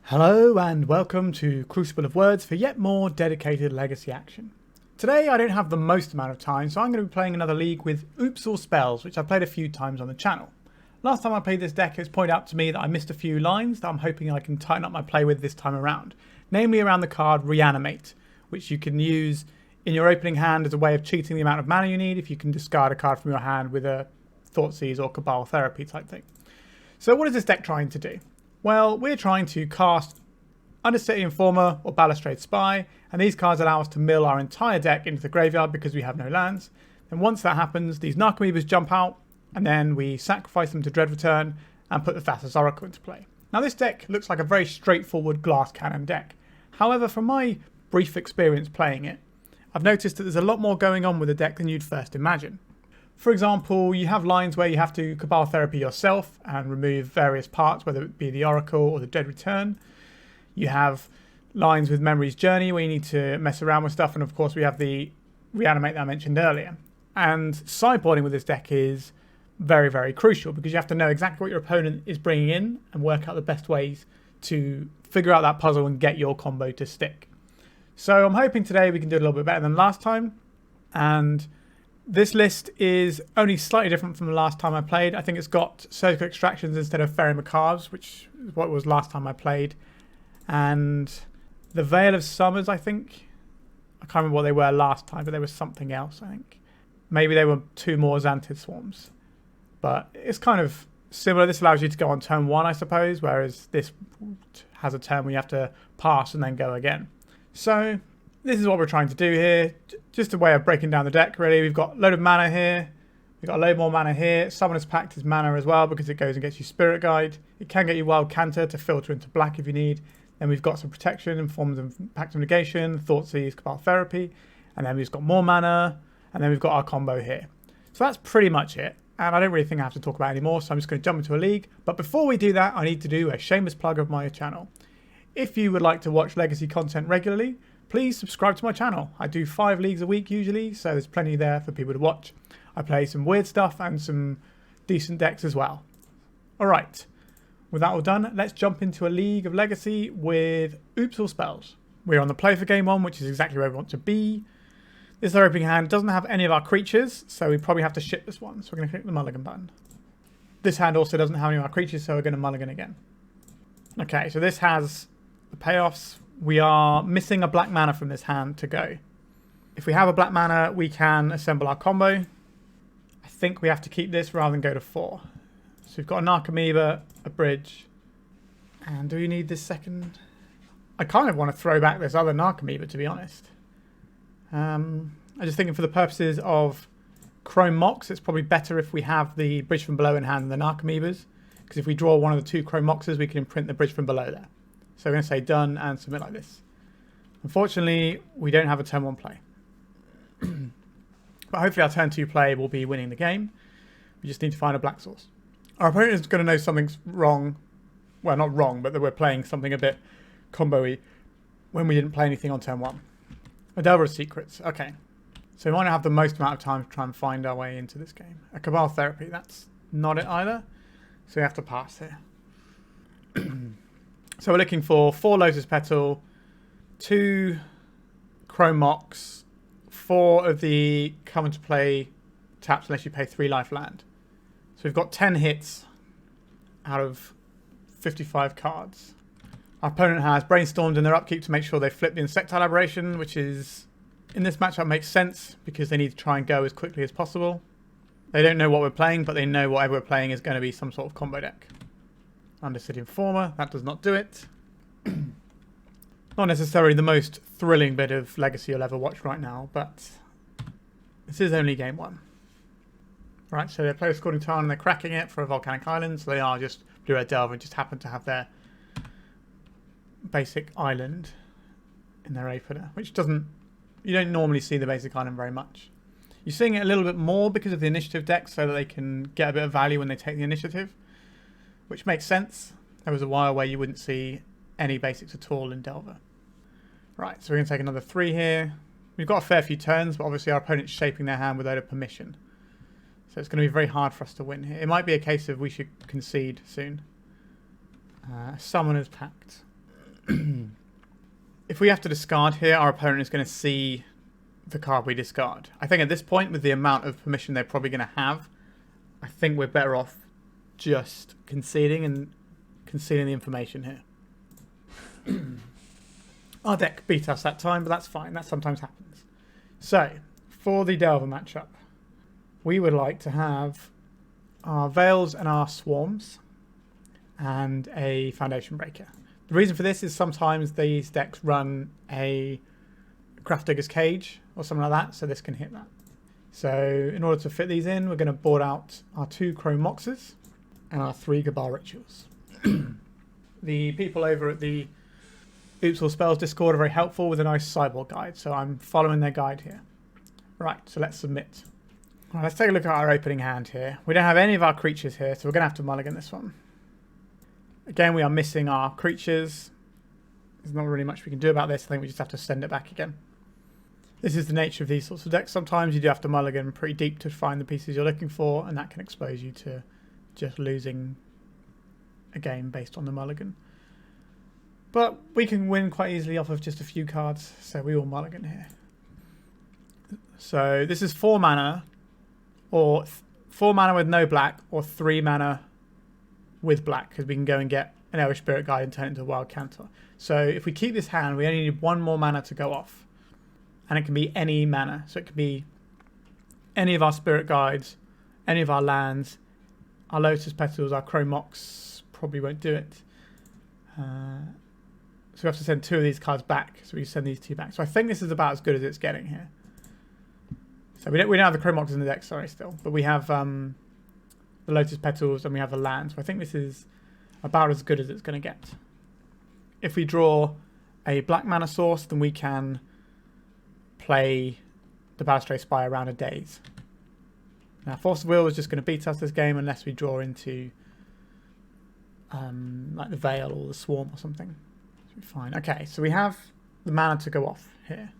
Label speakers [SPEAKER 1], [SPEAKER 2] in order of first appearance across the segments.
[SPEAKER 1] Hello and welcome to Crucible of Words for yet more dedicated legacy action. Today I don't have the most amount of time, so I'm going to be playing another league with Oops All Spells, which I've played a few times on the channel. Last time I played this deck, it's pointed out to me that I missed a few lines that I'm hoping I can tighten up my play with this time around. Namely around the card Reanimate, which you can use in your opening hand as a way of cheating the amount of mana you need if you can discard a card from your hand with a Thoughtseize or Cabal Therapy type thing. So what is this deck trying to do? Well, we're trying to cast Undercity Informer or Balustrade Spy, and these cards allow us to mill our entire deck into the graveyard because we have no lands. And once that happens, these Narcomoebas jump out, and then we sacrifice them to Dread Return and put the Thassa's Oracle into play. Now this deck looks like a very straightforward glass cannon deck. However, from my brief experience playing it, I've noticed that there's a lot more going on with the deck than you'd first imagine. For example, you have lines where you have to Cabal Therapy yourself and remove various parts, whether it be the Oracle or the Dread Return. You have lines with Memory's Journey where you need to mess around with stuff, and of course we have the Reanimate that I mentioned earlier. And sideboarding with this deck is very, very crucial because you have to know exactly what your opponent is bringing in and work out the best ways to figure out that puzzle and get your combo to stick. So I'm hoping today we can do a little bit better than last time, and this list is only slightly different from the last time I played. I think it's got Surgical Extractions instead of Fairy Macaques, which is what it was last time I played. And the Veil of Summers, I think. I can't remember what they were last time, but they were something else, I think. Maybe they were two more Xantid Swarms. But it's kind of similar. This allows you to go on turn one, I suppose, whereas this has a turn where you have to pass and then go again. So this is what we're trying to do here. Just a way of breaking down the deck, really. We've got a load of mana here. We've got a load more mana here. Summoner's Pact is mana as well because it goes and gets you Spirit Guide. It can get you Wild Cantor to filter into black if you need. Then we've got some protection in forms of Pact of Negation, Thoughtseize, Cabal Therapy. And then we've got more mana. And then we've got our combo here. So that's pretty much it. And I don't really think I have to talk about it anymore, so I'm just going to jump into a league. But before we do that, I need to do a shameless plug of my channel. If you would like to watch legacy content regularly, please subscribe to my channel. I do 5 leagues a week usually, so there's plenty there for people to watch. I play some weird stuff and some decent decks as well. Alright, with that all done, let's jump into a league of legacy with Oops All Spells. We're on the play for game 1, which is exactly where we want to be. This opening hand doesn't have any of our creatures, so we probably have to ship this one. So we're going to click the mulligan button. This hand also doesn't have any of our creatures, so we're going to mulligan again. Okay, so this has the payoffs. We are missing a black mana from this hand to go. If we have a black mana, we can assemble our combo. I think we have to keep this rather than go to 4. So we've got a Narcomoeba, a bridge. And do we need this second? I kind of want to throw back this other Narcomoeba, to be honest. I'm just thinking for the purposes of Chrome Mox, it's probably better if we have the bridge from below in hand than the Narcomoebas. Because if we draw one of the 2 Chrome Moxes, we can imprint the bridge from below there. So we're going to say done and submit like this. Unfortunately, we don't have a turn 1 play. But hopefully our turn 2 play will be winning the game. We just need to find a black source. Our opponent is going to know something's wrong. Well, not wrong, but that we're playing something a bit combo-y when we didn't play anything on turn 1. A Delver of Secrets. Okay. So we might not have the most amount of time to try and find our way into this game. A Cabal Therapy. That's not it either. So we have to pass here. So we're looking for 4 Lotus Petal, 2 Chrome Mox, 4 of the come into play taps unless you pay 3 life land. So we've got 10 hits out of 55 cards. Our opponent has brainstormed in their upkeep to make sure they flip the Insectile Aberration, which is, in this matchup, makes sense because they need to try and go as quickly as possible. They don't know what we're playing, but they know whatever we're playing is going to be some sort of combo deck. Undercity Informer, that does not do it. Not necessarily the most thrilling bit of Legacy you'll ever watch right now, but this is only game 1. Right, so they play a Scalding Tarn and they're cracking it for a Volcanic Island, so they are just Blue-Red Delver and just happen to have their basic island in their opener, which doesn't, you don't normally see the basic island very much. You're seeing it a little bit more because of the initiative deck so that they can get a bit of value when they take the initiative. Which makes sense. There was a while where you wouldn't see any basics at all in Delver. Right, so we're going to take another 3 here. We've got a fair few turns, but obviously our opponent's shaping their hand without a permission. So it's going to be very hard for us to win here. It might be a case of we should concede soon. Summoner's Pact. If we have to discard here, our opponent is going to see the card we discard. I think at this point, with the amount of permission they're probably going to have, I think we're better off just conceding and concealing the information here. Our deck beat us that time, but that's fine. That sometimes happens. So, for the Delver matchup, we would like to have our Veils and our Swarms and a Foundation Breaker. The reason for this is sometimes these decks run a Grafdigger's Cage or something like that, so this can hit that. So in order to fit these in, we're going to board out our 2 Chrome Moxes and our 3 Cabal Rituals. The people over at the Oops All Spells Discord are very helpful with a nice sideboard guide, so I'm following their guide here. Right, so let's submit. Right, let's take a look at our opening hand here. We don't have any of our creatures here, so we're going to have to mulligan this one. Again, we are missing our creatures. There's not really much we can do about this. I think we just have to send it back again. This is the nature of these sorts of decks. Sometimes you do have to mulligan pretty deep to find the pieces you're looking for, and that can expose you to just losing a game based on the mulligan. But we can win quite easily off of just a few cards, so we will mulligan here. So this is 4 mana, or 4 mana with no black, or 3 mana with black, because we can go and get an Elvish Spirit Guide and turn it into a Wild Cantor. So if we keep this hand, we only need 1 more mana to go off. And it can be any mana. So it could be any of our Spirit Guides, any of our lands, our Lotus Petals, our Chrome Mox probably won't do it. So we have to send 2 of these cards back. So we send these 2 back. So I think this is about as good as it's getting here. So we don't have the Chrome Mox in the deck, sorry, still. But we have the Lotus Petals and we have the lands. So I think this is about as good as it's going to get. If we draw a black mana source, then we can play the Balustrade Spy around a daze. Now, Force of Will is just going to beat us this game unless we draw into like the Veil or the Swarm or something. Fine. Okay, so we have the mana to go off here.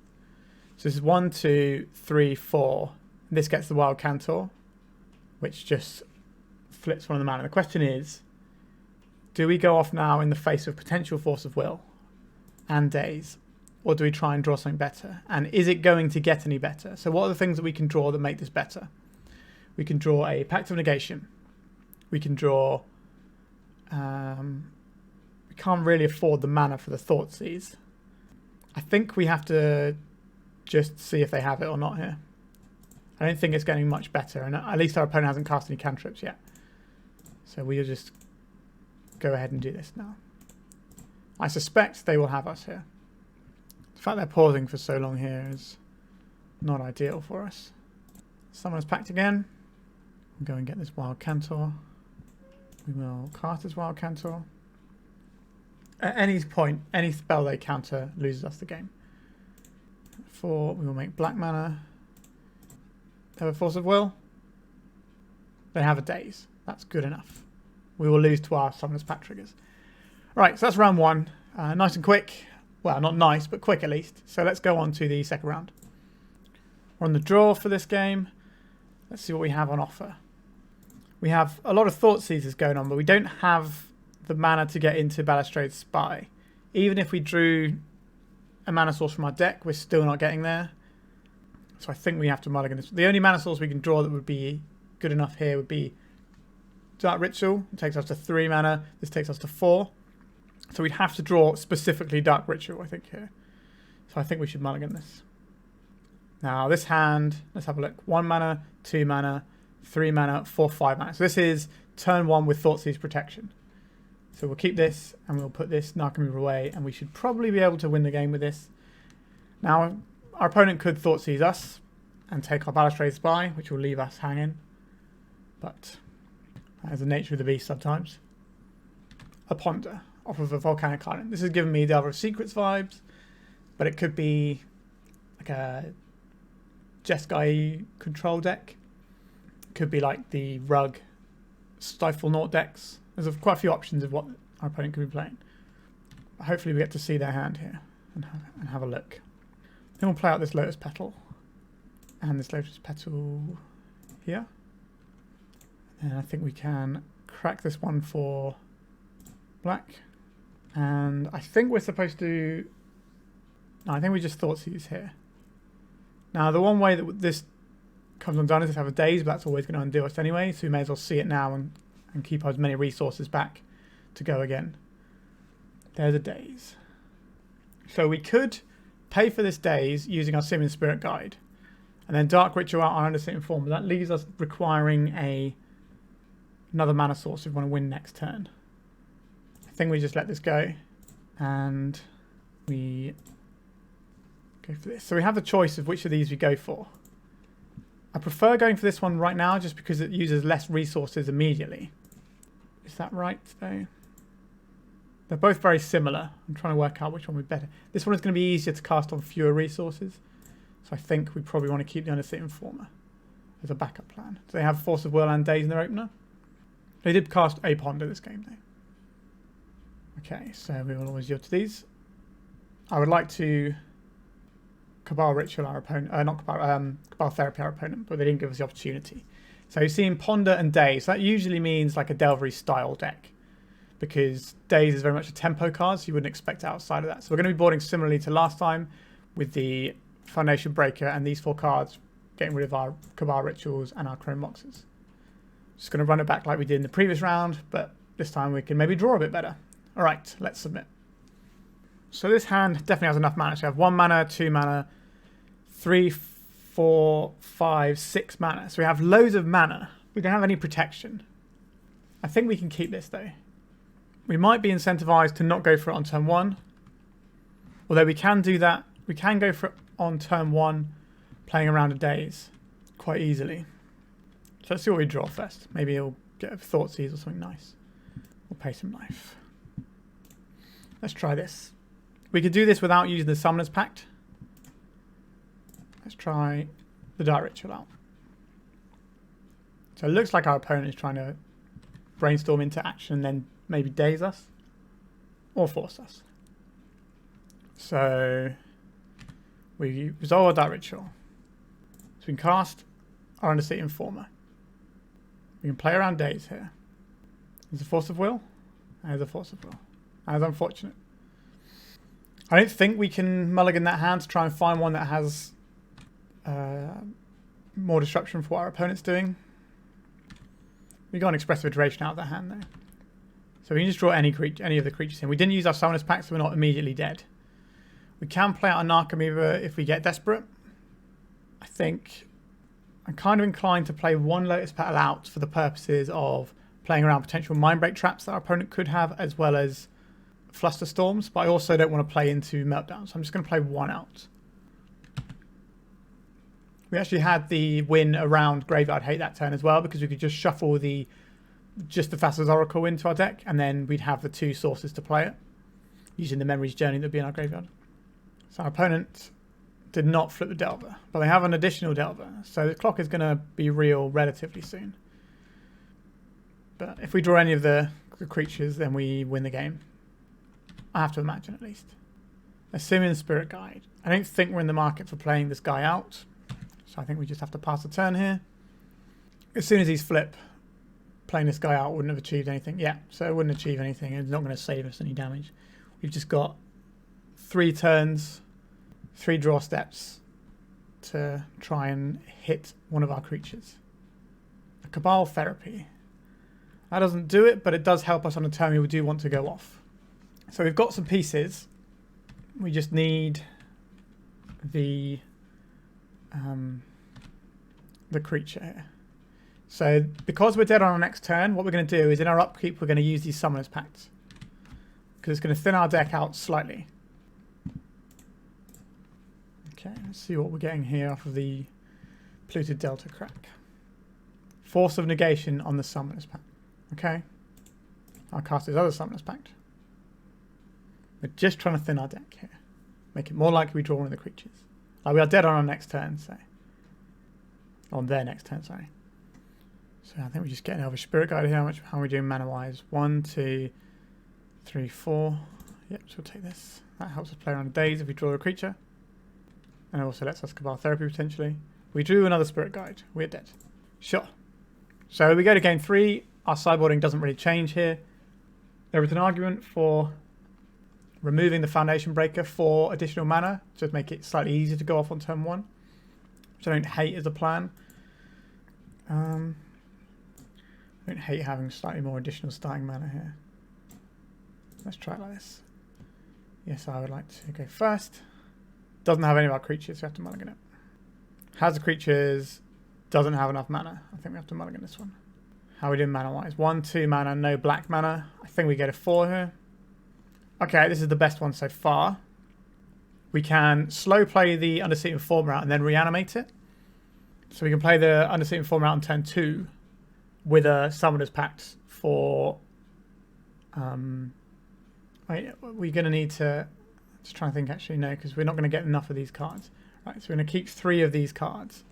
[SPEAKER 1] So this is 1, 2, 3, 4. This gets the Wild Cantor, which just flips one of the mana. The question is, do we go off now in the face of potential Force of Will and daze, or do we try and draw something better? And is it going to get any better? So what are the things that we can draw that make this better? We can draw a Pact of Negation. We can draw... we can't really afford the mana for the Thoughtseize. I think we have to just see if they have it or not here. I don't think it's getting much better, and at least our opponent hasn't cast any cantrips yet. So we'll just go ahead and do this now. I suspect they will have us here. The fact they're pausing for so long here is not ideal for us. Summoner's Pact again. We'll go and get this Wild Cantor. We will cast this Wild Cantor. At any point, any spell they counter loses us the game. 4, we will make black mana. They have a Force of Will. They have a daze. That's good enough. We will lose to our Summoner's Pact triggers. Right, so that's round 1. Nice and quick. Well, not nice, but quick at least. So let's go on to the second round. We're on the draw for this game. Let's see what we have on offer. We have a lot of Thoughtseizes going on, but we don't have the mana to get into Balustrade Spy. Even if we drew a mana source from our deck, we're still not getting there. So I think we have to mulligan this. The only mana source we can draw that would be good enough here would be Dark Ritual. It takes us to 3 mana. This takes us to 4. So we'd have to draw specifically Dark Ritual, I think, here. So I think we should mulligan this. Now, this hand, let's have a look. 1 mana, 2 mana, 3 mana, 4, 5 mana. So this is turn 1 with Thoughtseize protection. So we'll keep this, and we'll put this Narcomoeba away, and we should probably be able to win the game with this. Now, our opponent could Thoughtseize us and take our Balustrade Spy, which will leave us hanging. But that is the nature of the beast sometimes. A Ponder off of a Volcanic Island. This has given me Delver of Secrets vibes, but it could be like a Jeskai control deck. It could be like the Rug Stifle Naught decks. There's quite a few options of what our opponent could be playing. Hopefully we get to see their hand here and have a look. Then we'll play out this Lotus Petal and this Lotus Petal here. And I think we can crack this one for black. And I think we're supposed to... No, I think we just Thoughtseize here. Now, the one way that this comes undone is to have a daze, but that's always going to undo us anyway, so we may as well see it now and keep as many resources back to go again. There's a daze. So we could pay for this daze using our Simian Spirit Guide, and then Dark Ritual out on Undercity Informer. That leaves us requiring another mana source if we want to win next turn. I think we just let this go, and we go for this. So we have the choice of which of these we go for. I prefer going for this one right now just because it uses less resources immediately. Is that right, though? They're both very similar. I'm trying to work out which one would be better. This one is going to be easier to cast on fewer resources. So I think we probably want to keep the Undercity Informer as a backup plan. Do they have Force of Will and Daze in their opener? They did cast a Ponder this game, though. Okay, so we will always yield to these. I would like to Cabal Ritual our opponent, not Cabal, Cabal Therapy our opponent, but they didn't give us the opportunity. So you've seen Ponder and Daze. That usually means like a Delvery style deck, because Daze is very much a tempo card, so you wouldn't expect it outside of that. So we're going to be boarding similarly to last time with the Foundation Breaker and these 4 cards, getting rid of our Cabal Rituals and our Chrome Moxes. Just going to run it back like we did in the previous round, but this time we can maybe draw a bit better. All right, let's submit. So this hand definitely has enough mana. So we have 1 mana, 2 mana, 3, 4, 5, 6 mana. So we have loads of mana. We don't have any protection. I think we can keep this though. We might be incentivized to not go for it on turn 1. Although we can do that. We can go for it on turn 1, playing around a daze quite easily. So let's see what we draw first. Maybe he'll get a Thoughtseize or something nice. We'll pay some life. Let's try this. We could do this without using the Summoner's Pact. Let's try the Dark Ritual out. So it looks like our opponent is trying to brainstorm into action and then maybe daze us or force us. So we resolve our Dark Ritual. So we can cast our Undercity Informer. We can play around daze here. There's a Force of Will. There's a Force of Will. That's unfortunate. I don't think we can mulligan that hand to try and find one that has more disruption for what our opponent's doing. We got an Expressive Iteration out of that hand though. So we can just draw any of the creatures in. We didn't use our Summoner's Pact, so we're not immediately dead. We can play out a Narcomoeba if we get desperate. I think I'm kind of inclined to play 1 Lotus Petal out for the purposes of playing around potential Mindbreak traps that our opponent could have, as well as Fluster Storms, but I also don't want to play into Meltdown, so I'm just going to play 1 out. We actually had the win around Graveyard Hate that turn as well, because we could just shuffle just the Thassa's Oracle into our deck, and then we'd have the 2 sources to play it, using the Memory's Journey that would be in our graveyard. So our opponent did not flip the Delver, but they have an additional Delver, so the clock is going to be real relatively soon. But if we draw any of the creatures, then we win the game. I have to imagine, at least. A Simian Spirit Guide. I don't think we're in the market for playing this guy out, so I think we just have to pass the turn here. As soon as he's flip, playing this guy out wouldn't have achieved anything. Yeah, so it wouldn't achieve anything. It's not going to save us any damage. We've just got 3 turns, 3 draw steps to try and hit one of our creatures. A Cabal Therapy. That doesn't do it, but it does help us on a turn we do want to go off. So we've got some pieces. We just need the creature here. So because we're dead on our next turn, what we're going to do is in our upkeep we're going to use these Summoner's Pacts, because it's going to thin our deck out slightly. Okay, let's see what we're getting here off of the Polluted Delta crack. Force of Negation on the Summoner's Pact. Okay, I'll cast this other Summoner's Pact. We're just trying to thin our deck here. Make it more likely we draw one of the creatures. Like we are dead on our next turn, so. On their next turn, sorry. So I think we just get an Elvish Spirit Guide here. How are we doing mana-wise? 1, 2, 3, 4. Yep, so we'll take this. That helps us play around days if we draw a creature. And it also lets us Cabal Therapy potentially. We drew another Spirit Guide. We're dead. Sure. So we go to game 3. Our sideboarding doesn't really change here. There is an argument for removing the Foundation Breaker for additional mana, just make it slightly easier to go off on turn 1, which I don't hate as a plan. I don't hate having slightly more additional starting mana here. Let's try it like this. Yes, I would like to go first. Doesn't have any of our creatures, so we have to mulligan it. Has the creatures, doesn't have enough mana. I think we have to mulligan this one. How are we doing mana-wise? 1, 2 mana, no black mana. I think we get a 4 here. Okay, this is the best one so far. We can slow play the Undercity Informer out and then reanimate it. So we can play the Undercity Informer out on turn 2 with a Summoner's Pact for... we're going to need to... Just trying to think actually, no, because we're not going to get enough of these cards. Right, so we're going to keep 3 of these cards.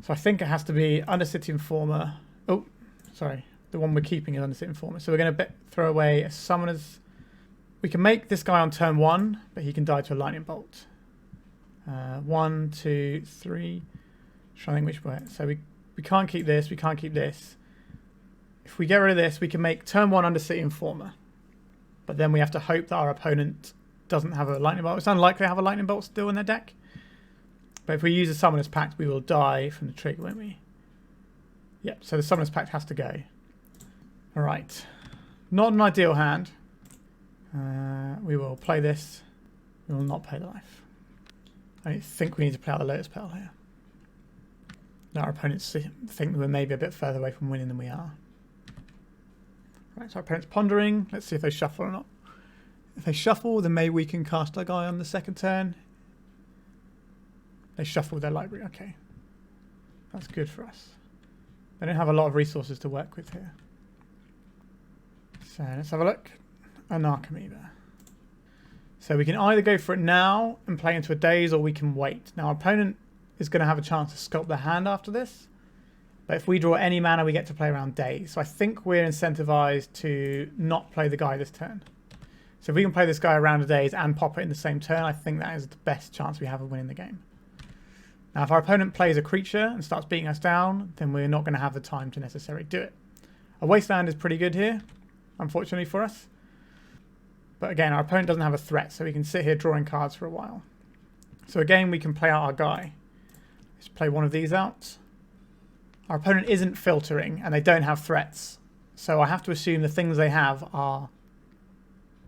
[SPEAKER 1] So I think it has to be Undercity Informer. Oh, sorry. The one we're keeping is Undercity Informer. So we're going to throw away a Summoner's... We can make this guy on turn 1, but he can die to a Lightning Bolt. 1, 2, 3... Trying to think which way. So we can't keep this, we can't keep this. If we get rid of this, we can make turn 1 Undercity Informer. But then we have to hope that our opponent doesn't have a Lightning Bolt. It's unlikely to have a Lightning Bolt still in their deck. But if we use a Summoner's Pact, we will die from the trigger, won't we? Yep, so the Summoner's Pact has to go. Alright. Not an ideal hand. We will play this. We will not play the life. I think we need to play out the Lotus Petal here. Now our opponents think we're maybe a bit further away from winning than we are. Right, so our opponent's pondering. Let's see if they shuffle or not. If they shuffle, then maybe we can cast our guy on the second turn. They shuffle their library. Okay. That's good for us. They don't have a lot of resources to work with here. So let's have a look. A Narcomoeba. So we can either go for it now and play into a daze, or we can wait. Now our opponent is going to have a chance to sculpt their hand after this. But if we draw any mana, we get to play around days. So I think we're incentivized to not play the guy this turn. So if we can play this guy around a days and pop it in the same turn, I think that is the best chance we have of winning the game. Now, if our opponent plays a creature and starts beating us down, then we're not going to have the time to necessarily do it. A Wasteland is pretty good here, unfortunately for us. But again, our opponent doesn't have a threat, so we can sit here drawing cards for a while. So again, we can play out our guy. Let's play one of these out. Our opponent isn't filtering, and they don't have threats. So I have to assume the things they have are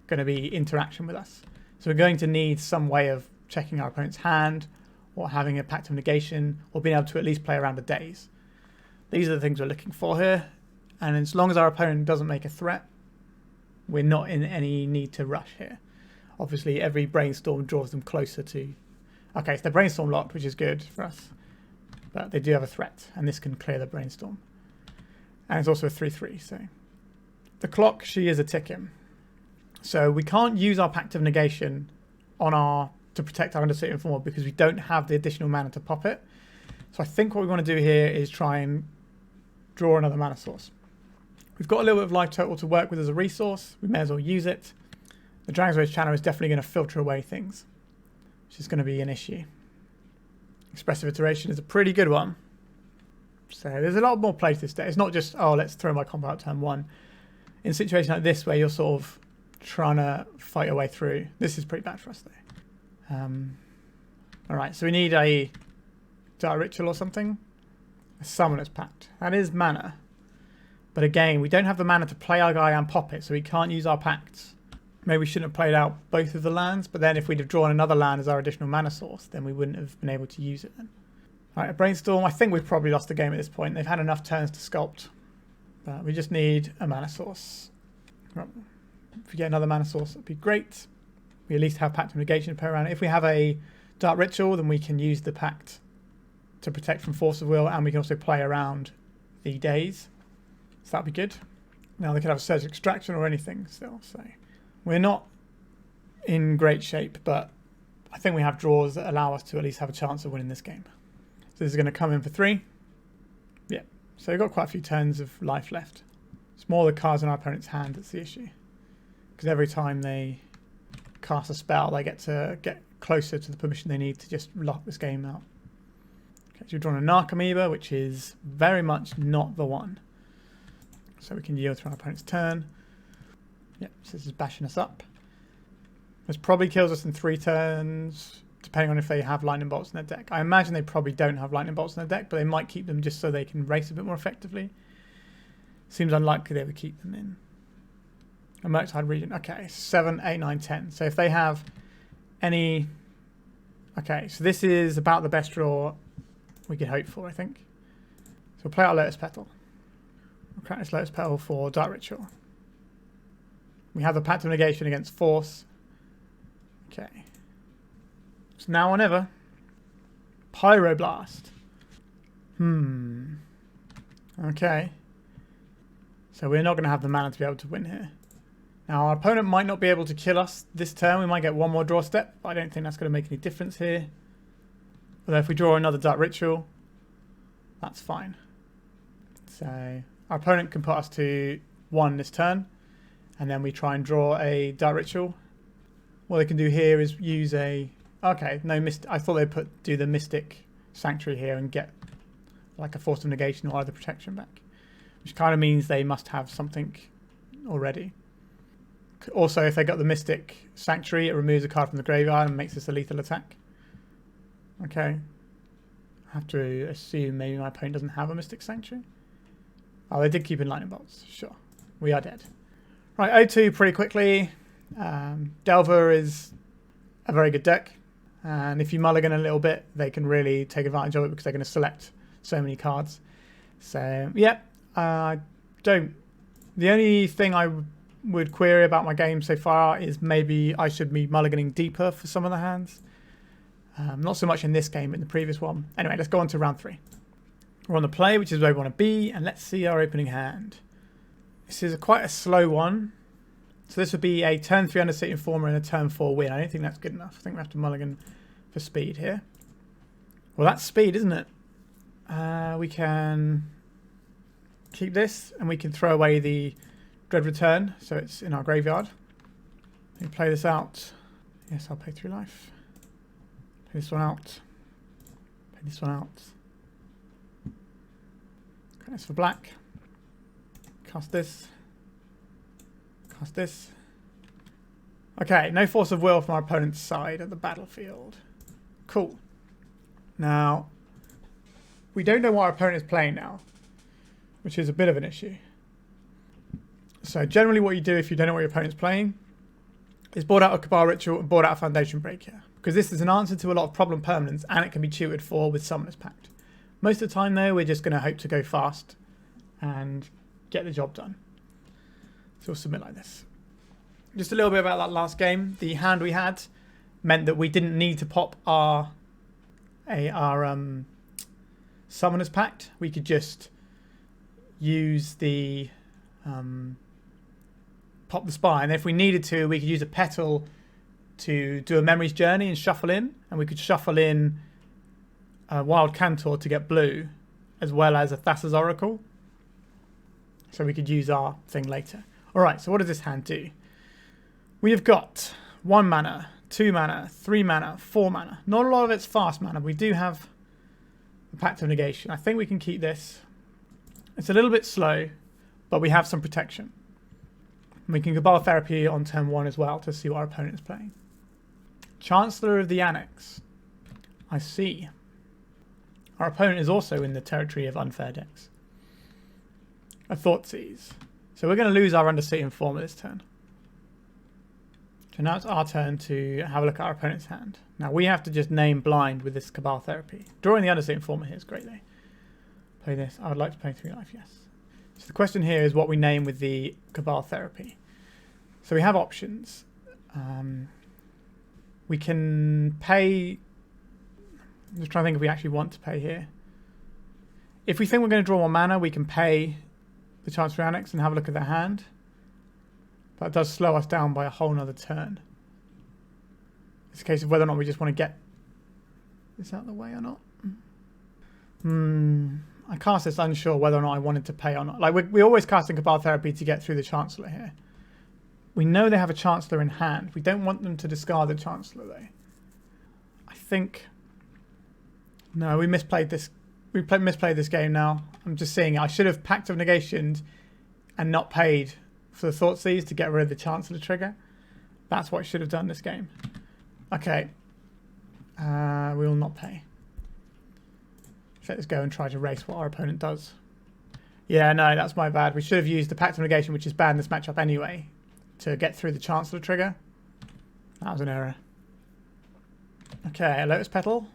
[SPEAKER 1] going to be interaction with us. So we're going to need some way of checking our opponent's hand, or having a Pact of Negation, or being able to at least play around the days. These are the things we're looking for here. And as long as our opponent doesn't make a threat, we're not in any need to rush here. Obviously, every brainstorm draws them closer to... Okay, so they're brainstorm locked, which is good for us. But they do have a threat, and this can clear the brainstorm. And it's also a 3/3, so... The clock, she is a ticking. So we can't use our Pact of Negation on our... to protect our Undercity Informer because we don't have the additional mana to pop it. So I think what we want to do here is try and draw another mana source. We've got a little bit of life total to work with as a resource. We may as well use it. The Dragon's Rage Channel is definitely going to filter away things, which is going to be an issue. Expressive Iteration is a pretty good one. So there's a lot more play to this deck. It's not just, oh, let's throw my combo out turn 1. In a situation like this where you're sort of trying to fight your way through, this is pretty bad for us though. Alright, so we need a Dark Ritual or something. A Summoner's Pact. That is mana. But again, we don't have the mana to play our guy and pop it, so we can't use our pacts. Maybe we shouldn't have played out both of the lands, but then if we'd have drawn another land as our additional mana source, then we wouldn't have been able to use it then. Alright, a Brainstorm. I think we've probably lost the game at this point. They've had enough turns to sculpt. But we just need a mana source. Right. If we get another mana source, that'd be great. We at least have Pact of Negation to play around. If we have a Dark Ritual, then we can use the Pact to protect from Force of Will, and we can also play around the days. So that'd be good. Now they could have a Surge Extraction or anything still. So we're not in great shape, but I think we have draws that allow us to at least have a chance of winning this game. So this is going to come in for 3. Yeah. So we've got quite a few turns of life left. It's more the cards in our opponent's hand that's the issue. Because every time they cast a spell, they get to get closer to the permission they need to just lock this game out. Okay, so we've drawn a Narcomoeba, which is very much not the one. So we can yield to our opponent's turn. Yep, so this is bashing us up. This probably kills us in 3 turns, depending on if they have lightning bolts in their deck. I imagine they probably don't have lightning bolts in their deck, but they might keep them just so they can race a bit more effectively. Seems unlikely they would keep them in. A Murktide region. Okay, 7, 8, 9, 10. So if they have any... Okay, so this is about the best draw we could hope for, I think. So we'll play our Lotus Petal. We'll crack this Lotus Petal for Dark Ritual. We have the Pact of Negation against Force. Okay. So now or never. Pyroblast. Okay. So we're not going to have the mana to be able to win here. Now our opponent might not be able to kill us this turn. We might get one more draw step, but I don't think that's going to make any difference here. Although if we draw another Dark Ritual, that's fine. So our opponent can put us to 1 this turn, and then we try and draw a Dark Ritual. What they can do here is use a... Okay, no mist. I thought they'd do the Mystic Sanctuary here and get like a Force of Negation or other protection back, which kind of means they must have something already. Also, if they got the Mystic Sanctuary, it removes a card from the graveyard and makes this a lethal attack. Okay. I have to assume maybe my opponent doesn't have a Mystic Sanctuary. Oh, they did keep in lightning bolts. Sure. We are dead. Right, 0-2 pretty quickly. Delver is a very good deck. And if you mulligan a little bit, they can really take advantage of it because they're going to select so many cards. So, yeah. The only thing I would query about my game so far is maybe I should be mulliganing deeper for some of the hands. Not so much in this game, but in the previous one. Anyway, let's go on to round 3. We're on the play, which is where we want to be, and let's see our opening hand. This is quite a slow one. So this would be a turn 3 Undercity Informer and a turn 4 win. I don't think that's good enough. I think we have to mulligan for speed here. Well, that's speed, isn't it? We can keep this, and we can throw away the Dread Return, so it's in our graveyard. Let me play this out. Yes, I'll play 3 life. Play this one out. Play this one out. Okay, this for black. Cast this. Cast this. Okay, no Force of Will from our opponent's side at the battlefield. Cool. Now, we don't know what our opponent is playing now, which is a bit of an issue. So generally what you do if you don't know what your opponent's playing is board out a Cabal Ritual and board out a Foundation Breaker, because this is an answer to a lot of problem permanents and it can be tutored for with Summoner's Pact. Most of the time though, we're just going to hope to go fast and get the job done. So we'll submit like this. Just a little bit about that last game. The hand we had meant that we didn't need to pop our Summoner's Pact. We could just use the pop the Spy, and if we needed to, we could use a Petal to do a Memory's Journey and shuffle in, and we could shuffle in a Wild Cantor to get blue, as well as a Thassa's Oracle. So we could use our thing later. Alright, so what does this hand do? We have got 1 mana, 2 mana, 3 mana, 4 mana. Not a lot of it's fast mana. We do have the Pact of Negation. I think we can keep this. It's a little bit slow, but we have some protection. We can Cabal Therapy on turn 1 as well to see what our opponent is playing. Chancellor of the Annex. I see. Our opponent is also in the territory of unfair decks. A Thoughtseize. So we're going to lose our Undercity Informer this turn. So now it's our turn to have a look at our opponent's hand. Now we have to just name blind with this Cabal Therapy. Drawing the Undercity Informer here is great though. Play this. I would like to play 3 life, yes. So the question here is what we name with the Cabal Therapy. So we have options. We can pay... I'm just trying to think if we actually want to pay here. If we think we're going to draw more mana, we can pay the Chancellor Annex and have a look at their hand. But it does slow us down by a whole nother turn. It's a case of whether or not we just want to get this out of the way or not. I cast this unsure whether or not I wanted to pay or not. Like we're always casting Cabal Therapy to get through the Chancellor here. We know they have a Chancellor in hand. We don't want them to discard the Chancellor though. I think... No, we misplayed this. We misplayed this game now. I'm just seeing it. I should have Pact of Negation and not paid for the Thoughtseize to get rid of the Chancellor trigger. That's what I should have done this game. Okay. We will not pay. Let's go and try to race what our opponent does. Yeah, no, that's my bad. We should have used the Pact of Negation, which is bad in this matchup anyway, to get through the Chancellor trigger. That was an error. Okay, a Lotus Petal.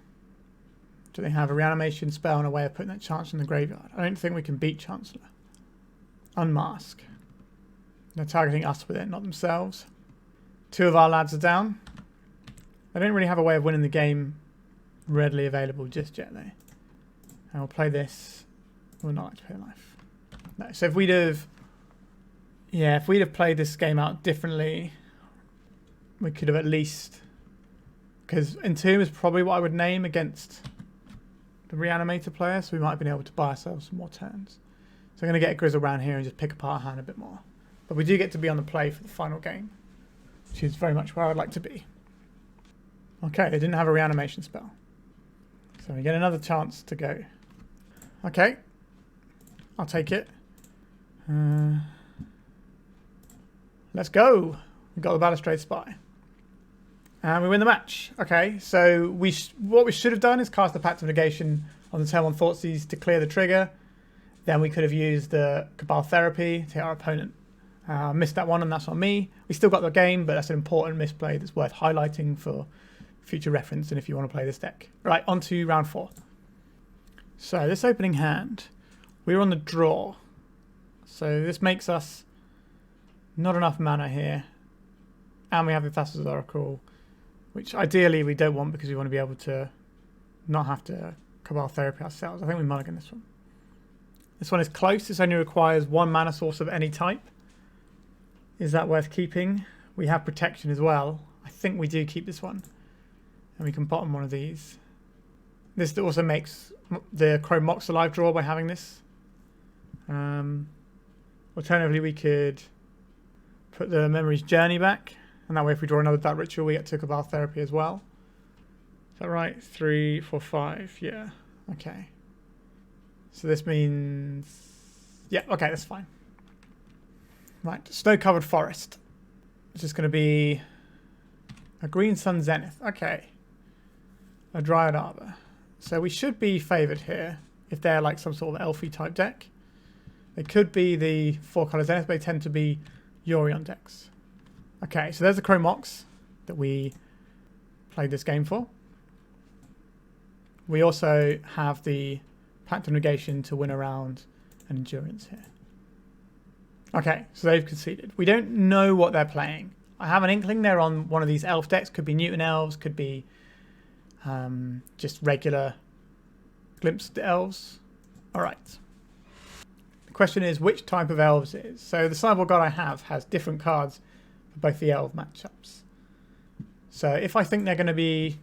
[SPEAKER 1] Do they have a reanimation spell and a way of putting that Chancellor in the graveyard? I don't think we can beat Chancellor. Unmask. They're targeting us with it, not themselves. 2 of our lads are down. They don't really have a way of winning the game readily available just yet, though. And we'll play this. We'll not like to play life. No, so if we'd have... Yeah, if we'd have played this game out differently, we could have at least... Because Entomb is probably what I would name against the Reanimator player, so we might have been able to buy ourselves some more turns. So I'm going to get a Grizzle around here and just pick apart our hand a bit more. But we do get to be on the play for the final game, which is very much where I would like to be. Okay, they didn't have a reanimation spell. So we get another chance to go. Okay. I'll take it. Let's go. We got the Balustrade Spy. And we win the match. Okay, so what we should have done is cast the Pact of Negation on the turn 1 Thoughtseize to clear the trigger. Then we could have used the Cabal Therapy to hit our opponent. Missed that one, and that's on me. We still got the game, but that's an important misplay that's worth highlighting for future reference and if you want to play this deck. Right, on to round 4. So this opening hand, we're on the draw. So this makes us not enough mana here. And we have the Thassa's Oracle, which ideally we don't want because we want to be able to not have to Cabal Therapy ourselves. I think we mulligan this one. This one is close. This only requires 1 mana source of any type. Is that worth keeping? We have protection as well. I think we do keep this one. And we can bottom one of these. This also makes the Chrome Mox a live draw by having this. Alternatively, we could put the Memory's Journey back. And that way, if we draw another Cabal Ritual, we get to Cabal Therapy as well. Is that right? 3, 4, 5. Yeah. Okay. So this means... Yeah, okay, that's fine. Right, Snow-Covered Forest. It's just going to be a Green Sun Zenith. Okay. A Dryad Arbor. So we should be favoured here if they're like some sort of elfy type deck. They could be the 4-colour Zenith, but they tend to be Yorion decks. Okay, so there's the Chrome Mox that we played this game for. We also have the Pact of Negation to win around an Endurance here. Okay, so they've conceded. We don't know what they're playing. I have an inkling they're on one of these elf decks. Could be Newton Elves, could be just regular Glimpsed Elves. All right. The question is which type of elves it is. So the sideboard guide I have has different cards for both the elf matchups. So if I think they're going to be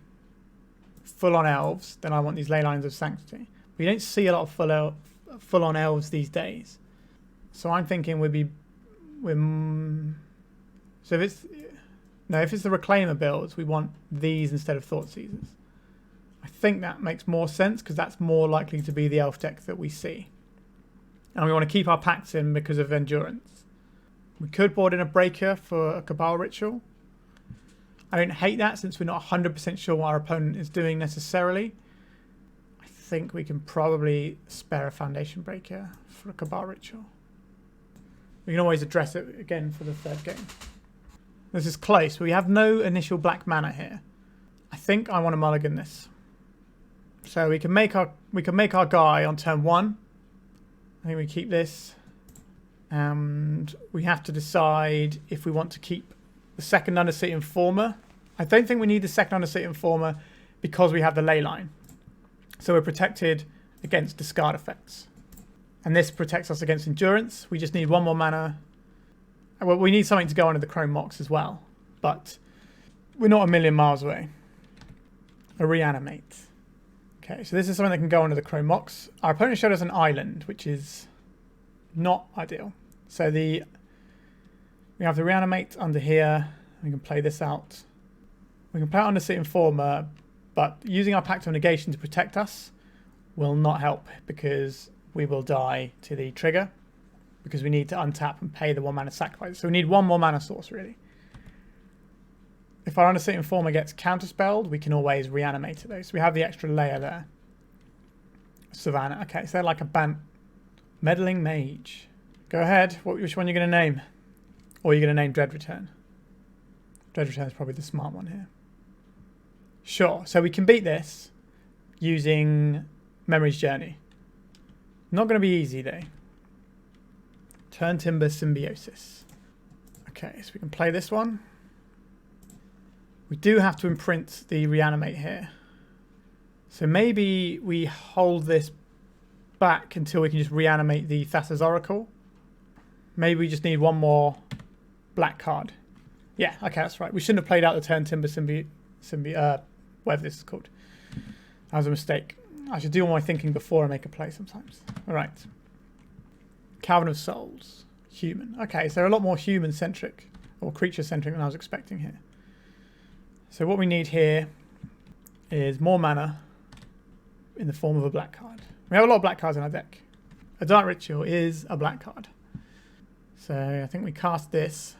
[SPEAKER 1] full-on elves, then I want these Leylines of Sanctity. We don't see a lot of full-on elves these days. So I'm thinking so if it's the Reclaimer builds, we want these instead of Thoughtseizes. I think that makes more sense because that's more likely to be the elf deck that we see. And we want to keep our pacts in because of Endurance. We could board in a Breaker for a Cabal Ritual. I don't hate that since we're not 100% sure what our opponent is doing necessarily. I think we can probably spare a Foundation Breaker for a Cabal Ritual. We can always address it again for the 3rd game. This is close. We have no initial black mana here. I think I want to mulligan this. So we can make our guy on turn 1. I think we keep this. And we have to decide if we want to keep the second Undercity Informer. I don't think we need the second Undercity Informer because we have the Leyline. So we're protected against discard effects. And this protects us against Endurance. We just need 1 more mana. Well, we need something to go under the Chrome Mox as well. But we're not a million miles away. A Reanimate. Okay, so this is something that can go under the Chrome Mox. Our opponent showed us an island, which is not ideal. So we have the Reanimate under here. We can play this out. We can play it Undercity Informer, but using our Pact of Negation to protect us will not help because we will die to the trigger because we need to untap and pay the 1 mana sacrifice. So we need 1 more mana source, really. If our Undercity Informer gets counterspelled, we can always reanimate it though. So we have the extra layer there. Savannah. Okay, so they're like a meddling mage. Go ahead. Which one are you going to name? Or are you going to name Dread Return? Dread Return is probably the smart one here. Sure. So we can beat this using Memory's Journey. Not going to be easy though. Turntimber Symbiosis. Okay, so we can play this one. We do have to imprint the Reanimate here. So maybe we hold this back until we can just reanimate the Thassa's Oracle. Maybe we just need one more black card. Yeah, okay, that's right. We shouldn't have played out the Turntimber whatever this is called. That was a mistake. I should do all my thinking before I make a play sometimes. All right. Cavern of Souls. Human. Okay, so they're a lot more human-centric or creature-centric than I was expecting here. So what we need here is more mana in the form of a black card. We have a lot of black cards in our deck. A Dark Ritual is a black card. So I think we cast this.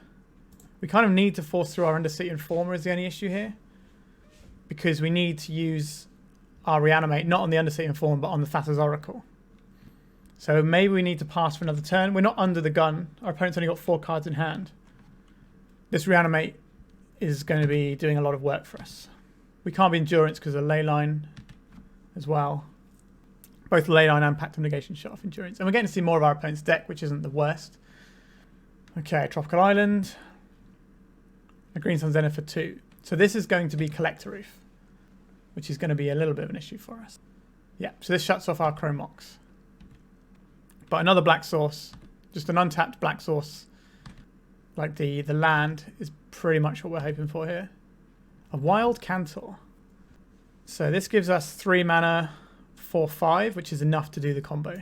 [SPEAKER 1] We kind of need to force through our Undercity Informer is the only issue here. Because we need to use our Reanimate not on the Undercity Informer but on the Thassa's Oracle. So maybe we need to pass for another turn. We're not under the gun. Our opponent's only got 4 cards in hand. This Reanimate is going to be doing a lot of work for us. We can't be Endurance because of Leyline as well. Both Leyline and Pact of Negation shut off Endurance. And we're getting to see more of our opponent's deck, which isn't the worst. Okay, Tropical Island. A Green Sun Zenith for 2. So this is going to be Collector Roof, which is going to be a little bit of an issue for us. Yeah, so this shuts off our Chrome Mox. But another black source, just an untapped black source, like the land, is pretty much what we're hoping for here. A Wild Cantor. So this gives us 3 mana for 5, which is enough to do the combo.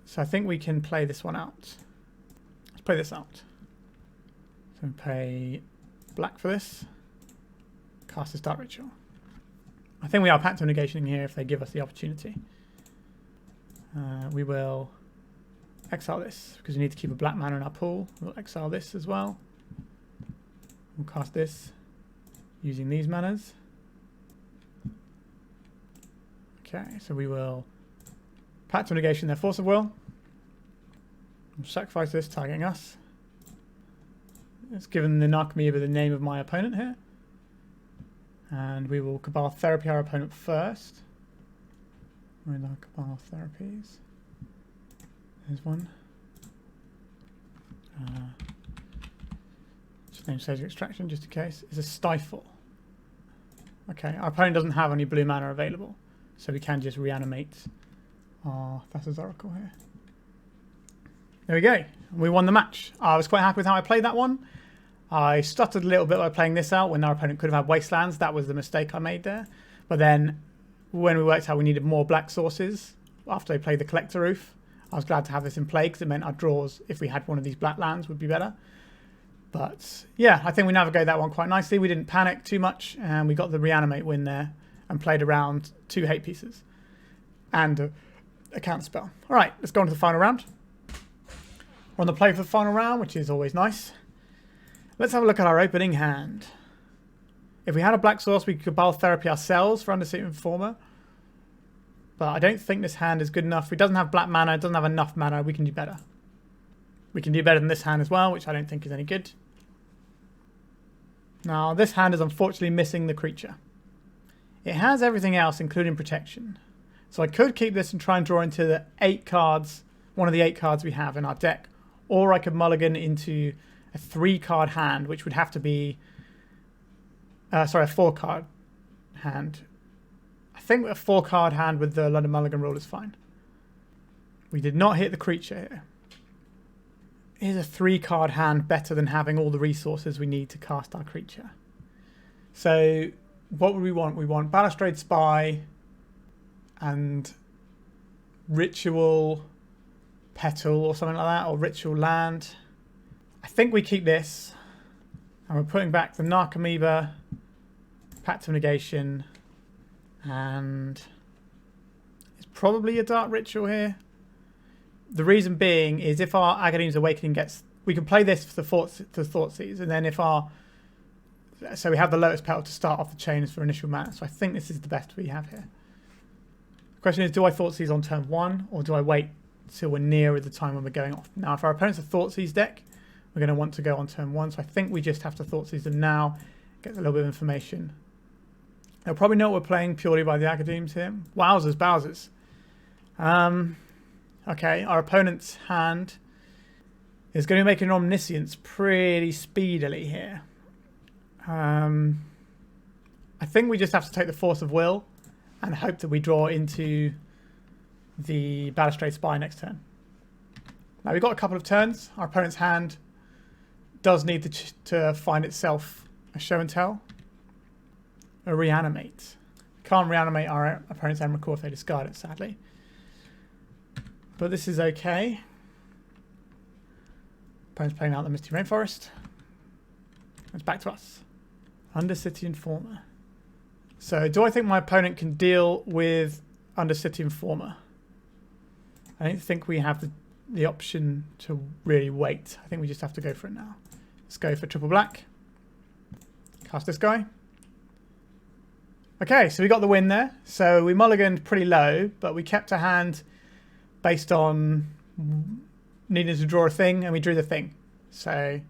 [SPEAKER 1] So I think we can play this one out. Let's play this out. So we pay black for this. Cast this Dark Ritual. I think we are Pact of Negation here if they give us the opportunity. We will exile this because we need to keep a black mana in our pool. We'll exile this as well. We'll cast this using these manas. Okay, so we will Pact of Negation their Force of Will. We'll sacrifice this, targeting us. It's given the Narcomoeba the name of my opponent here. And we will Cabal Therapy our opponent first. Where are the Cabal Therapies? There's one. Just name Sage Extraction just in case. It's a Stifle. Okay, our opponent doesn't have any blue mana available, so we can just reanimate our Thassa's Oracle here. There we go. We won the match. I was quite happy with how I played that one. I stuttered a little bit by playing this out when our opponent could have had Wastelands. That was the mistake I made there. But then when we worked out we needed more black sources after they played the Collector Roof, I was glad to have this in play because it meant our draws, if we had one of these black lands, would be better. But yeah, I think we navigated that one quite nicely. We didn't panic too much and we got the Reanimate win there and played around 2 hate pieces and a counter spell. All right, let's go on to the final round. We're on the play for the final round, which is always nice. Let's have a look at our opening hand. If we had a black source, we could Cabal Therapy ourselves for Undercity Informer. But I don't think this hand is good enough. It doesn't have black mana, it doesn't have enough mana. We can do better. We can do better than this hand as well, which I don't think is any good. Now, this hand is unfortunately missing the creature. It has everything else, including protection. So I could keep this and try and draw into the 8 cards, one of the 8 cards we have in our deck. Or I could mulligan into a 3-card hand, which would have to be... a 4-card hand. I think a 4-card hand with the London Mulligan rule is fine. We did not hit the creature here. Is a 3-card hand better than having all the resources we need to cast our creature? So what would we want? We want Balustrade Spy and Ritual Petal or something like that, or Ritual Land. I think we keep this and we're putting back the Narcomoeba, Pact of Negation, and it's probably a Dark Ritual here. The reason being is if our Agadeem's Awakening gets... We can play this for the Thoughtseize, and then if our So we have the Lotus Petal to start off the chains for initial mana. So I think this is the best we have here. The question is, do I Thoughtseize on turn 1 or do I wait till we're near the time when we're going off? Now, if our opponent's a Thoughtseize deck, we're going to want to go on turn 1. So I think we just have to Thoughtseize them now, get a little bit of information. They'll probably know what we're playing purely by the Agadeems here. Wowzers, Bowsers. Okay, our opponent's hand is going to make an Omniscience pretty speedily here. I think we just have to take the Force of Will and hope that we draw into the Balustrade Spy next turn. Now we've got a couple of turns. Our opponent's hand does need to find itself a show and tell. A Reanimate. Can't reanimate our opponent's Emrakul if they discard it, sadly. But this is okay. Opponent's playing out the Misty Rainforest. It's back to us. Undercity Informer. So do I think my opponent can deal with Undercity Informer? I don't think we have the option to really wait. I think we just have to go for it now. Let's go for triple black. Cast this guy. Okay, so we got the win there. So we mulliganed pretty low, but we kept a hand based on needing to draw a thing, and we drew the thing. So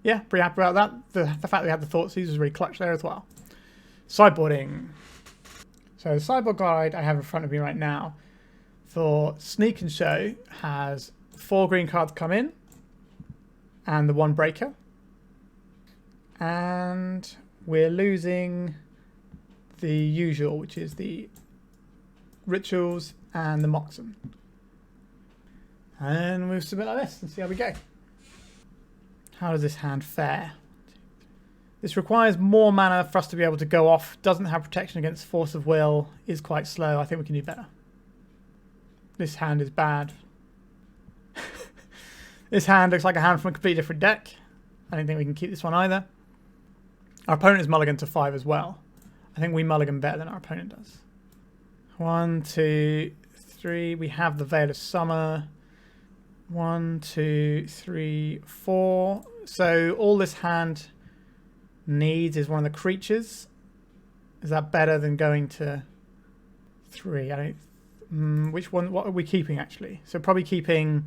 [SPEAKER 1] yeah, pretty happy about that. The fact that we had the Thoughtseize was really clutch there as well. Sideboarding. So the sideboard guide I have in front of me right now for Sneak and Show has 4 green cards come in and the 1 breaker. And we're losing the usual, which is the Rituals and the Moxen. And we'll submit like this and see how we go. How does this hand fare? This requires more mana for us to be able to go off. Doesn't have protection against Force of Will. Is quite slow. I think we can do better. This hand is bad. This hand looks like a hand from a completely different deck. I don't think we can keep this one either. Our opponent is mulligan to 5 as well. I think we mulligan better than our opponent does. 1, 2, 3. We have the Veil of Summer. 1, 2, 3, 4. So all this hand needs is one of the creatures. Is that better than going to 3? I don't. Which one? What are we keeping actually? So probably keeping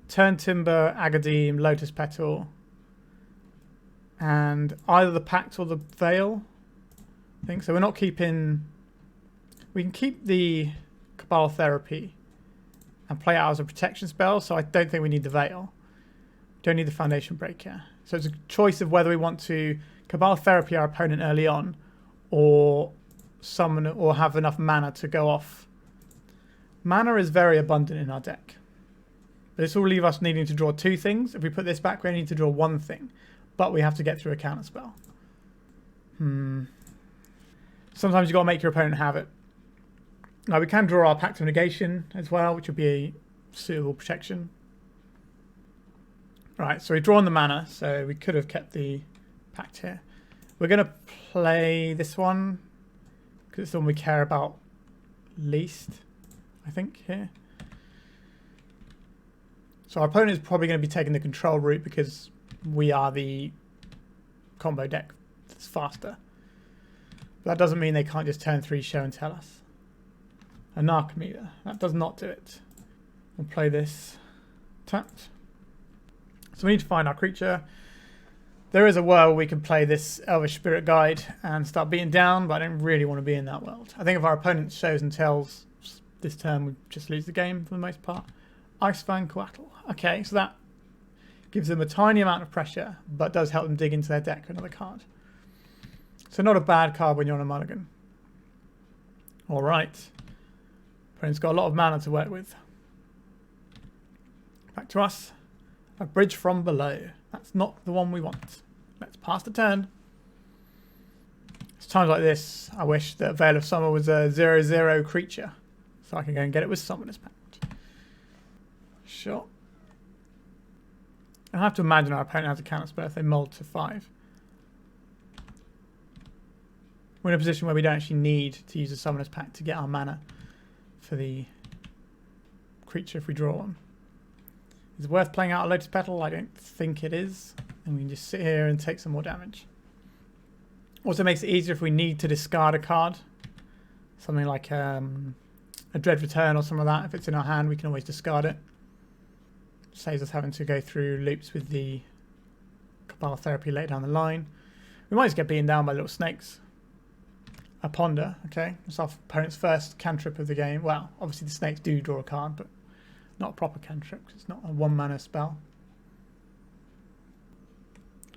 [SPEAKER 1] Turntimber, Agadeem, Lotus Petal, and either the Pact or the Veil. I think so. We're not keeping. We can keep the Cabal Therapy and play it out as a protection spell. So I don't think we need the Veil. Don't need the Foundation Breaker. So it's a choice of whether we want to Cabal Therapy our opponent early on, or summon or have enough mana to go off. Mana is very abundant in our deck. But this will leave us needing to draw 2 things. If we put this back, we only need to draw 1 thing. But we have to get through a counter spell. Sometimes you've got to make your opponent have it. Now we can draw our Pact of Negation as well, which would be a suitable protection. Right, so we've drawn the mana, so we could have kept the Pact here. We're going to play this one, because it's the one we care about least, I think, here. So our opponent is probably going to be taking the control route because we are the combo deck that's faster. But that doesn't mean they can't just turn 3 show and tell us. A Narcomoeba. That does not do it. We'll play this tapped. So we need to find our creature. There is a world we can play this Elvish Spirit Guide and start beating down, but I don't really want to be in that world. I think if our opponent shows and tells this turn, we just lose the game for the most part. Icefang Coatl. Okay, so that gives them a tiny amount of pressure, but does help them dig into their deck for another card. So not a bad card when you're on a mulligan. All right. Opponent's got a lot of mana to work with. Back to us. A Bridge from Below. That's not the one we want. Let's pass the turn. It's times like this, I wish that Veil of Summer was a 0/0 creature, so I can go and get it with Summoner's Pact. Sure. I have to imagine our opponent has a counter spell if they mold to 5. We're in a position where we don't actually need to use a Summoner's Pact to get our mana for the creature if we draw one. Is it worth playing out a Lotus Petal? I don't think it is. And we can just sit here and take some more damage. Also makes it easier if we need to discard a card. Something like a Dread Return or something like that. If it's in our hand, we can always discard it. Saves us having to go through loops with the Cabal Therapy later down the line. We might just get beaten down by little snakes. A Ponder, okay. It's our opponent's first cantrip of the game. Well, obviously the snakes do draw a card, but not a proper cantrip, because it's not a 1-mana spell.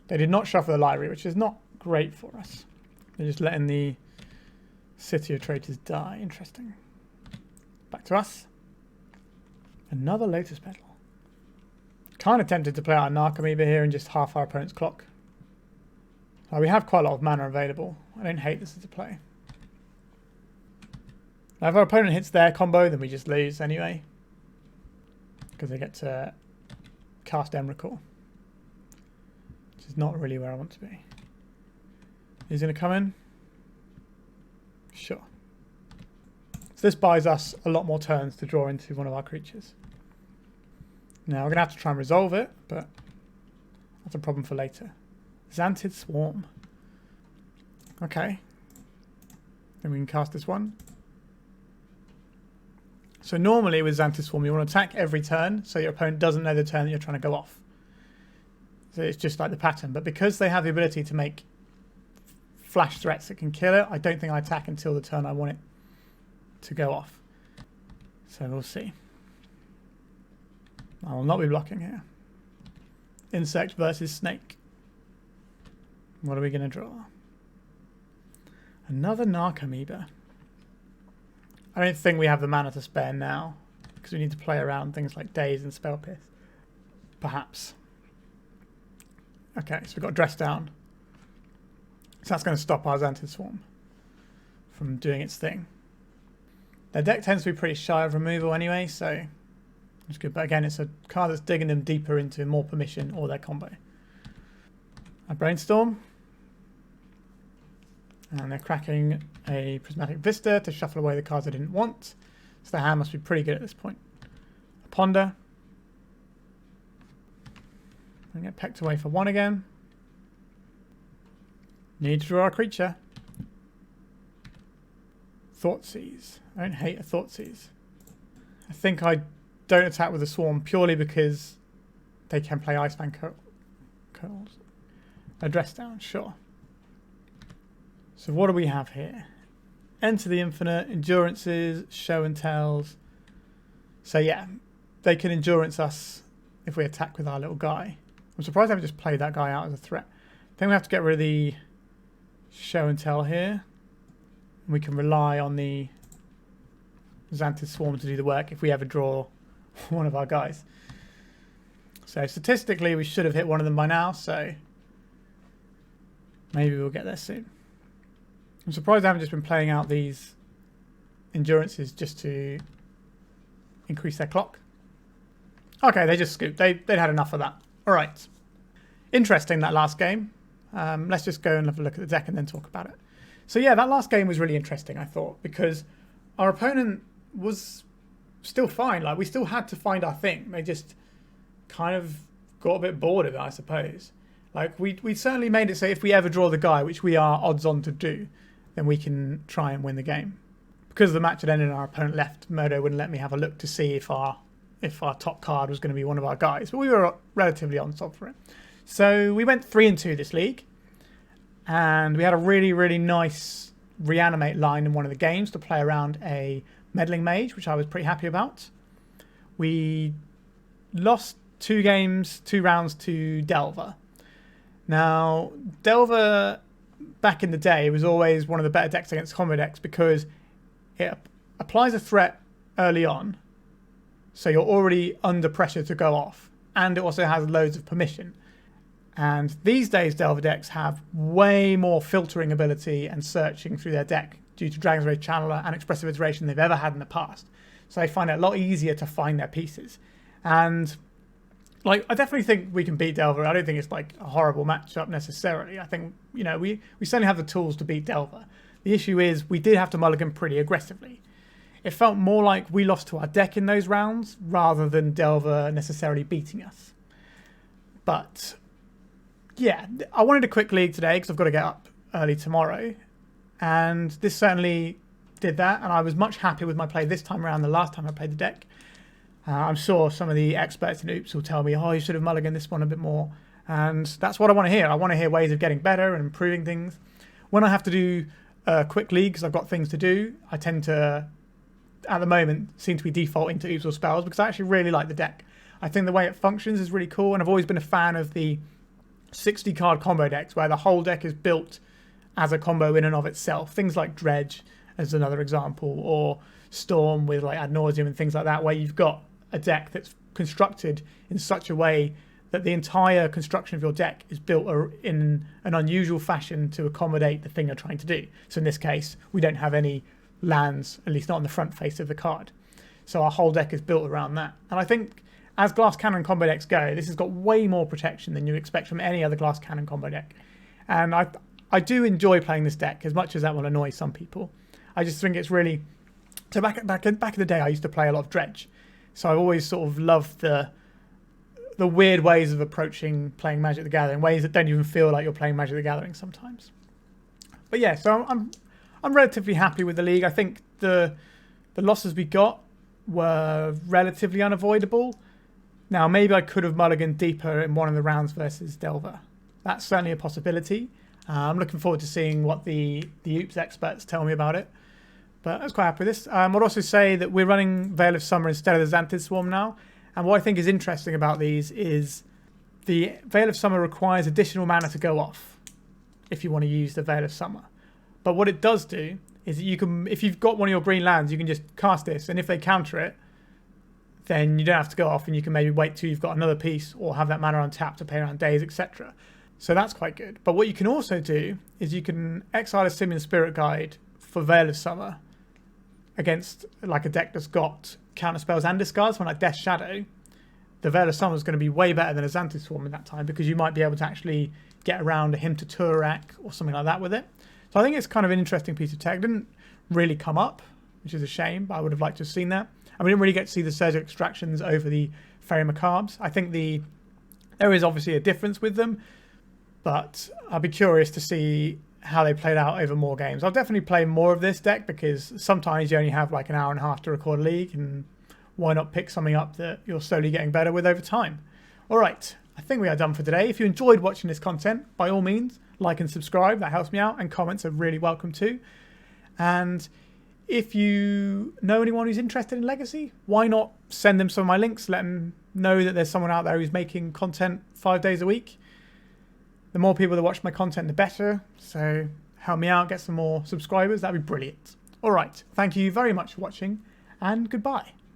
[SPEAKER 1] They did not shuffle the library, which is not great for us. They're just letting the City of Traitors die. Interesting. Back to us. Another Lotus Petal. Kind of tempted to play out a Narcomoeba here and just half our opponent's clock. We have quite a lot of mana available. I don't hate this as a play. Now if our opponent hits their combo, then we just lose anyway. Because they get to cast Emrakul. Which is not really where I want to be. He's going to come in. Sure. So this buys us a lot more turns to draw into one of our creatures. Now we're going to have to try and resolve it, but that's a problem for later. Xantid Swarm. Okay. Then we can cast this one. So normally with Xantid Swarm you want to attack every turn so your opponent doesn't know the turn that you're trying to go off. So it's just like the pattern. But because they have the ability to make flash threats that can kill it, I don't think I attack until the turn I want it to go off. So we'll see. I will not be blocking here. Insect versus snake. What are we going to draw? Another Narcomoeba. I don't think we have the mana to spare now, because we need to play around things like Daze and Spell Pierce. Perhaps. Okay, so we've got Dress Down. So that's going to stop our Xantid Swarm from doing its thing. Their deck tends to be pretty shy of removal anyway, so it's good. But again, it's a card that's digging them deeper into more permission or their combo. A Brainstorm. And they're cracking a Prismatic Vista to shuffle away the cards I didn't want. So the hand must be pretty good at this point. A Ponder. And get pecked away for 1 again. Need to draw a creature. Thoughtseize. I don't hate a Thoughtseize. I think I don't attack with a Swarm purely because they can play Iceman Curls. A Dress Down, sure. So what do we have here? Enter the Infinite, Endurances, Show and Tells. So yeah, they can Endurance us if we attack with our little guy. I'm surprised I haven't just played that guy out as a threat. Then we have to get rid of the Show and Tell here. We can rely on the Xantid Swarm to do the work if we ever draw one of our guys. So statistically we should have hit one of them by now, so maybe we'll get there soon. I'm surprised I haven't just been playing out these Endurances just to increase their clock. Okay, they just scooped. They'd had enough of that. Alright. Interesting, that last game. Let's just go and have a look at the deck and then talk about it. So yeah, that last game was really interesting, I thought, because our opponent was still fine. Like, we still had to find our thing. They just kind of got a bit bored of it, I suppose. Like, we certainly made it so if we ever draw the guy, which we are odds on to do, then we can try and win the game. Because the match had ended and our opponent left, Modo wouldn't let me have a look to see if our top card was going to be one of our guys. But we were relatively on top for it. So we went 3-2 this league. And we had a really, really nice Reanimate line in one of the games to play around a Meddling Mage, which I was pretty happy about. We lost 2 rounds to Delver. Now, Delver, back in the day, was always one of the better decks against combo decks because it applies a threat early on, so you're already under pressure to go off, and it also has loads of permission. And these days, Delver decks have way more filtering ability and searching through their deck due to Dragon's Rage Channeler and Expressive Iteration they've ever had in the past. So they find it a lot easier to find their pieces. And like, I definitely think we can beat Delver. I don't think it's like a horrible matchup necessarily. I think, you know, we certainly have the tools to beat Delver. The issue is we did have to mulligan pretty aggressively. It felt more like we lost to our deck in those rounds rather than Delver necessarily beating us. But yeah, I wanted a quick league today because I've got to get up early tomorrow, and this certainly did that, and I was much happier with my play this time around than the last time I played the deck. I'm sure some of the experts in Oops will tell me, oh, you should have mulliganed this one a bit more, and that's what I want to hear. I want to hear ways of getting better and improving things. When I have to do a quick league because I've got things to do, I tend to, at the moment, seem to be defaulting to Oops or Spells because I actually really like the deck. I think the way it functions is really cool, and I've always been a fan of the 60 card combo decks where the whole deck is built as a combo in and of itself. Things like Dredge as another example, or Storm with like Ad Nauseam and things like that, where you've got a deck that's constructed in such a way that the entire construction of your deck is built in an unusual fashion to accommodate the thing you're trying to do. So in this case, we don't have any lands, at least not on the front face of the card. So our whole deck is built around that. And I think as Glass Cannon combo decks go, this has got way more protection than you expect from any other Glass Cannon combo deck. And I do enjoy playing this deck, as much as that will annoy some people. I just think it's really... So back in the day, I used to play a lot of Dredge. So I've always sort of loved the weird ways of approaching playing Magic the Gathering, ways that don't even feel like you're playing Magic the Gathering sometimes. But yeah, so I'm relatively happy with the league. I think the losses we got were relatively unavoidable. Now, maybe I could have mulliganed deeper in one of the rounds versus Delver. That's certainly a possibility. I'm looking forward to seeing what the Oops experts tell me about it. But I was quite happy with this. I'd also say that we're running Veil of Summer instead of the Xantid Swarm now. And what I think is interesting about these is the Veil of Summer requires additional mana to go off if you want to use the Veil of Summer. But what it does do is that you can, if you've got one of your green lands, you can just cast this, and if they counter it, then you don't have to go off, and you can maybe wait till you've got another piece or have that mana on tap to play around days, etc. So that's quite good. But what you can also do is you can exile a Simian Spirit Guide for Veil of Summer against like a deck that's got counter spells and discards, from like Death Shadow. The Veil of Summer is going to be way better than a Xantid Swarm in that time, because you might be able to actually get around a Hymn to Turak or something like that with it. So I think it's kind of an interesting piece of tech. It didn't really come up, which is a shame, but I would have liked to have seen that. And we didn't really get to see the Surge Extractions over the Fairy Macabres. I think there is obviously a difference with them, but I'll be curious to see how they played out over more games. I'll definitely play more of this deck, because sometimes you only have like an hour and a half to record a league, and why not pick something up that you're slowly getting better with over time. All right, I think we are done for today. If you enjoyed watching this content, by all means, like and subscribe. That helps me out, and comments are really welcome too. And if you know anyone who's interested in Legacy, why not send them some of my links, let them know that there's someone out there who's making content 5 days a week. The more people that watch my content, the better. So help me out, get some more subscribers. That'd be brilliant. All right, thank you very much for watching, and goodbye.